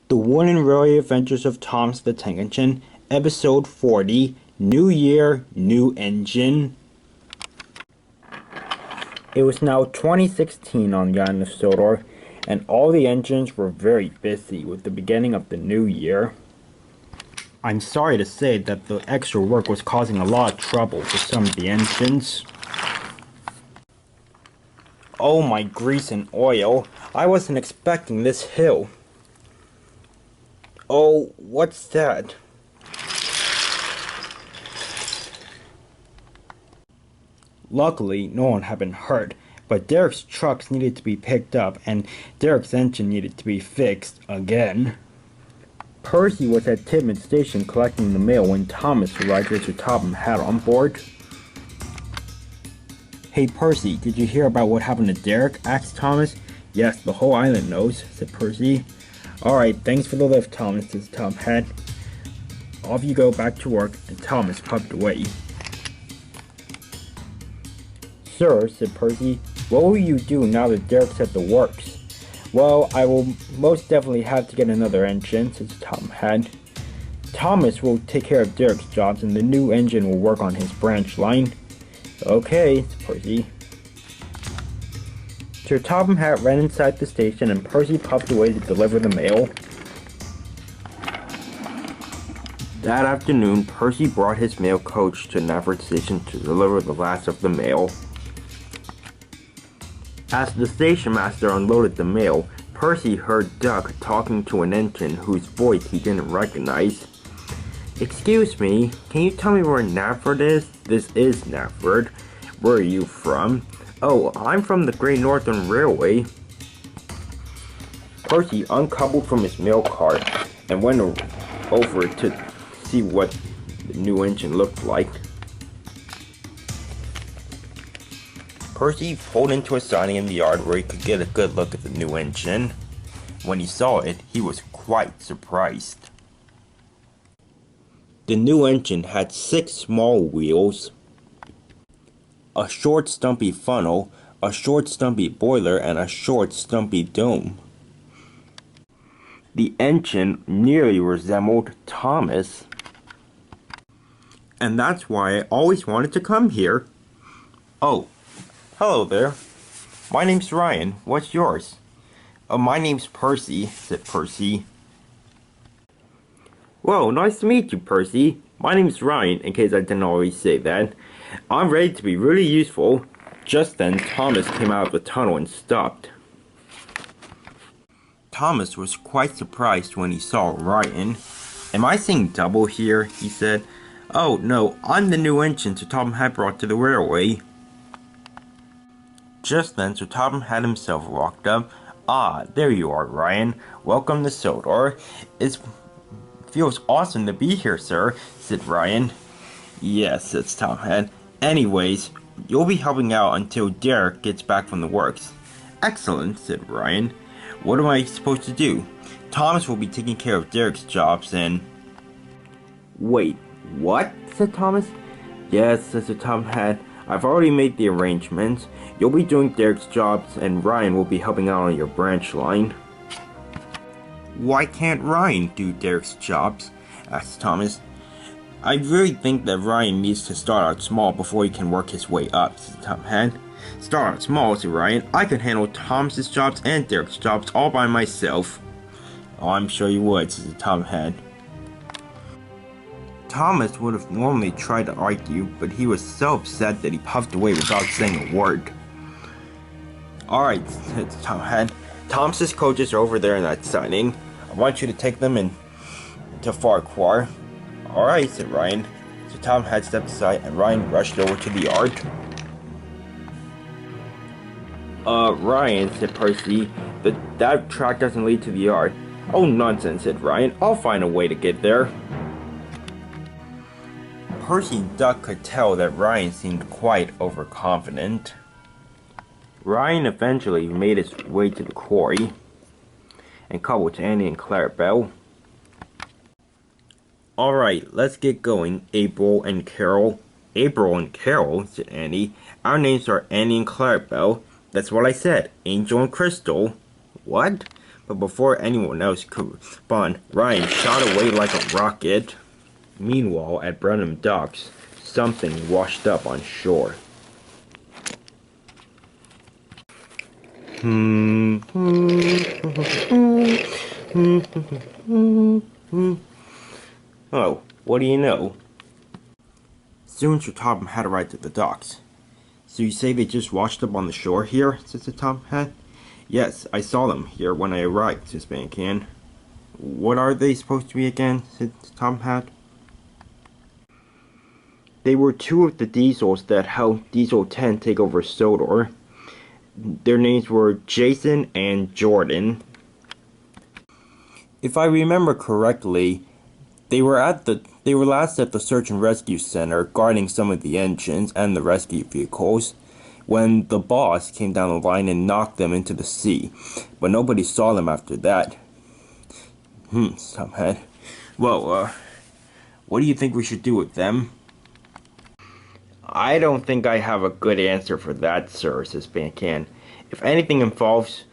The One and Really Adventures of Thomas the Tank Engine, Episode 40, New Year, New Engine. It was now 2016 on the island of Sodor, and all the engines were very busy with the beginning of the new year. I'm sorry to say that the extra work was causing a lot of trouble for some of the engines. Oh my grease and oil, I wasn't expecting this hill. Oh, what's that? Luckily, no one had been hurt, but Derek's trucks needed to be picked up and Derek's engine needed to be fixed again. Percy was at Cgiben station collecting the mail when Thomas arrived with your topham hat on board. Hey Percy, did you hear about what happened to Derek? Asked Thomas. Yes, the whole island knows, said Percy. Alright, thanks for the lift, Thomas, says Tom Hat. Off you go back to work, and Thomas puffed away. Sir, said Percy, what will you do now that Derek's at the works? Well, I will most definitely have to get another engine, says Tom Hat. Thomas will take care of Derek's jobs, and the new engine will work on his branch line. Okay, said Percy. Sir Topham Hatt ran inside the station and Percy puffed away to deliver the mail. That afternoon, Percy brought his mail coach to Navard Station to deliver the last of the mail. As the station master unloaded the mail, Percy heard Duck talking to an engine whose voice he didn't recognize. Excuse me, can you tell me where Navard is? This is Navard. Where are you from? Oh, I'm from the Great Northern Railway. Percy uncoupled from his mail cart and went over to see what the new engine looked like. Percy pulled into a siding in the yard where he could get a good look at the new engine. When he saw it, he was quite surprised. The new engine had 6 small wheels, a short stumpy funnel, a short stumpy boiler, and a short stumpy dome. The engine nearly resembled Thomas. And that's why I always wanted to come here. Oh, hello there. My name's Ryan. What's yours? Oh, my name's Percy, said Percy. Whoa, nice to meet you, Percy. My name's Ryan, in case I didn't always say that. I'm ready to be really useful. Just then, Thomas came out of the tunnel and stopped. Thomas was quite surprised when he saw Ryan. Am I seeing double here? He said. Oh, no, I'm the new engine Sir Topham had brought to the railway. Just then, Sir Topham had himself walked up. Ah, there you are, Ryan. Welcome to Sodor. It feels awesome to be here, sir, said Ryan. Yes, said Tom Hat. Anyways, you'll be helping out until Derek gets back from the works. Excellent, said Ryan. What am I supposed to do? Thomas will be taking care of Derek's jobs and... Wait, what? Said Thomas. Yes, said Sir Topham Hatt. I've already made the arrangements. You'll be doing Derek's jobs and Ryan will be helping out on your branch line. Why can't Ryan do Derek's jobs? Asked Thomas. I really think that Ryan needs to start out small before he can work his way up, said Tom Hat. Start out small, said Ryan. I could handle Thomas's jobs and Derek's jobs all by myself. Oh, I'm sure you would, said Tom Hat. Thomas would have normally tried to argue, but he was so upset that he puffed away without saying a word. Alright, said Tom Hat. Thomas's coaches are over there in that siding. I want you to take them to Farquhar. Alright, said Ryan. So Tom had stepped aside and Ryan rushed over to the yard. Ryan, said Percy, that track doesn't lead to the yard. Oh, nonsense, said Ryan. I'll find a way to get there. Percy and Duck could tell that Ryan seemed quite overconfident. Ryan eventually made his way to the quarry and called with Annie and Clarabelle. Alright, let's get going, April and Carol. April and Carol, said Annie. Our names are Annie and Clarabelle. That's what I said, Angel and Crystal. What? But before anyone else could respond, Ryan shot away like a rocket. Meanwhile, at Brenham Docks, something washed up on shore. Oh, what do you know? Soon Sir Topham had arrived at the docks. So you say they just washed up on the shore here? Said Sir Topham. Yes, I saw them here when I arrived, said Spankin. What are they supposed to be again? Said Topham. They were two of the diesels that helped Diesel 10 take over Sodor. Their names were Jason and Jordan. If I remember correctly, they were last at the search and rescue center guarding some of the engines and the rescue vehicles when the boss came down the line and knocked them into the sea, but nobody saw them after that. Subhead. Well, what do you think we should do with them? I don't think I have a good answer for that, sir, says Spankin. If anything involves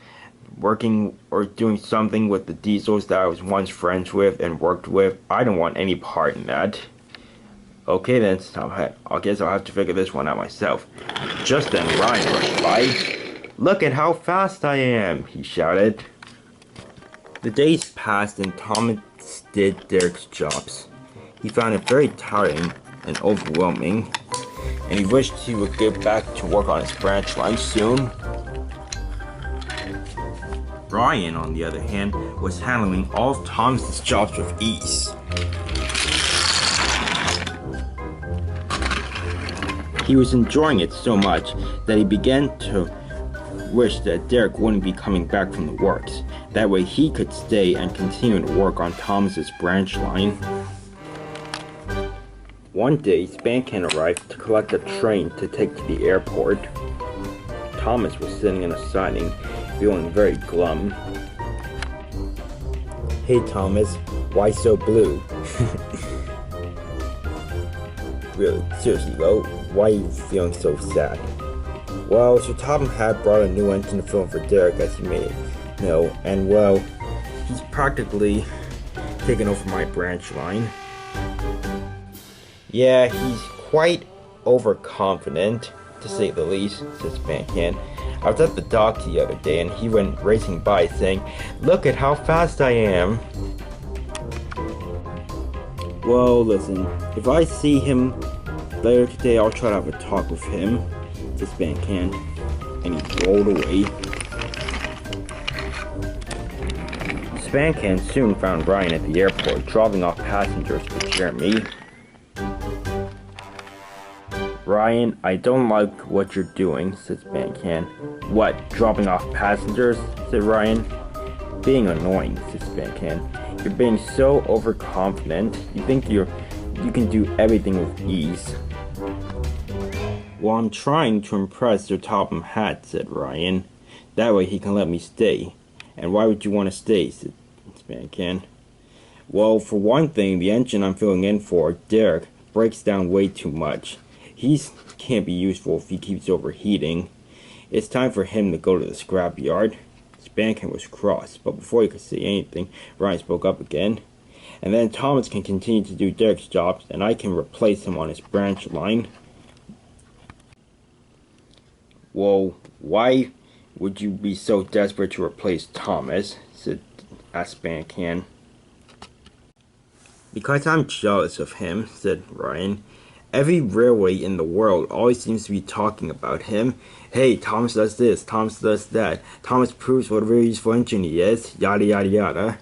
working or doing something with the diesels that I was once friends with and worked with, I don't want any part in that. Okay then, Tomhead. I guess I'll have to figure this one out myself. Just then Ryan rushed by. Look at how fast I am, he shouted. The days passed and Thomas did Derek's jobs. He found it very tiring and overwhelming, and he wished he would get back to work on his branch line soon. Ryan, on the other hand, was handling all of Thomas's jobs with ease. He was enjoying it so much that he began to wish that Derek wouldn't be coming back from the works. That way he could stay and continue to work on Thomas's branch line. One day, Spankin arrived to collect a train to take to the airport. Thomas was sitting in a siding, feeling very glum. Hey Thomas, why so blue? Really, seriously though, why are you feeling so sad? Well, Sir Topham had brought a new engine to film for Derek, as you may know, and well, he's practically taken over my branch line. Yeah, he's quite overconfident, to say the least, says Spankin. I was at the dock the other day and he went racing by saying, "Look at how fast I am." Well, listen, if I see him later today, I'll try to have a talk with him, says Spankin, and he rolled away. Spankin soon found Ryan at the airport, dropping off passengers for Jeremy. Ryan, I don't like what you're doing, said Spankin. What, dropping off passengers? Said Ryan. Being annoying, said Spankin. You're being so overconfident. You think you can do everything with ease. Well, I'm trying to impress Sir Topham Hatt, said Ryan. That way he can let me stay. And why would you want to stay, said Spankin. Well, for one thing, the engine I'm filling in for, Derek, breaks down way too much. He can't be useful if he keeps overheating. It's time for him to go to the scrapyard. Spankin was cross, but before he could say anything, Ryan spoke up again. And then Thomas can continue to do Derek's jobs, and I can replace him on his branch line. Well, why would you be so desperate to replace Thomas? asked Spankin. Because I'm jealous of him, said Ryan. Every railway in the world always seems to be talking about him. Hey, Thomas does this, Thomas does that. Thomas proves what a very useful engine he is, yada yada yada.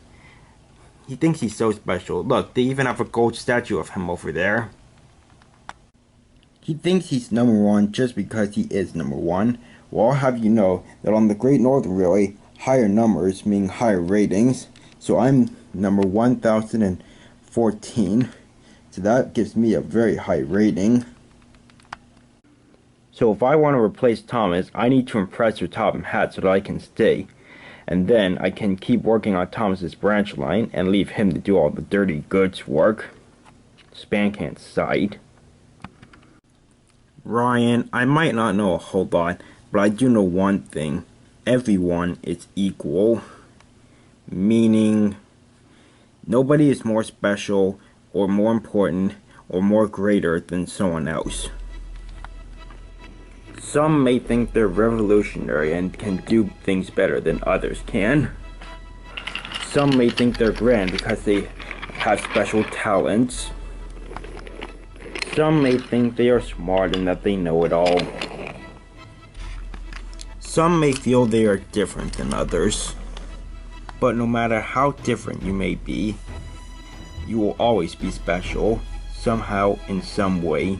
He thinks he's so special. Look, they even have a gold statue of him over there. He thinks he's number one just because he is number one. Well, I'll have you know that on the Great Northern Railway, higher numbers mean higher ratings. So I'm number 1014. So that gives me a very high rating. So if I want to replace Thomas, I need to impress Sir Topham Hatt so that I can stay. And then I can keep working on Thomas's branch line and leave him to do all the dirty goods work. Spankin sighed. Ryan, I might not know a whole lot, but I do know one thing. Everyone is equal. meaning nobody is more special or more important or more greater than someone else. Some may think they're revolutionary and can do things better than others can. Some may think they're grand because they have special talents. Some may think they are smart and that they know it all. Some may feel they are different than others. But no matter how different you may be, you will always be special, somehow, in some way.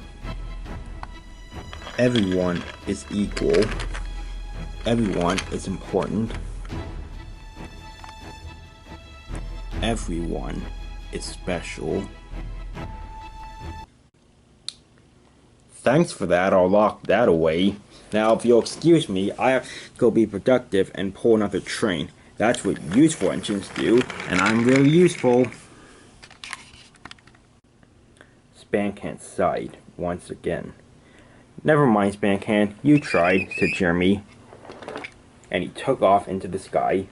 Everyone is equal. Everyone is important. Everyone is special. Thanks for that, I'll lock that away. Now, if you'll excuse me, I have to go be productive and pull another train. That's what useful engines do, and I'm really useful. Spancan sighed once again. Never mind, Spancan, you tried, said Jeremy. And he took off into the sky.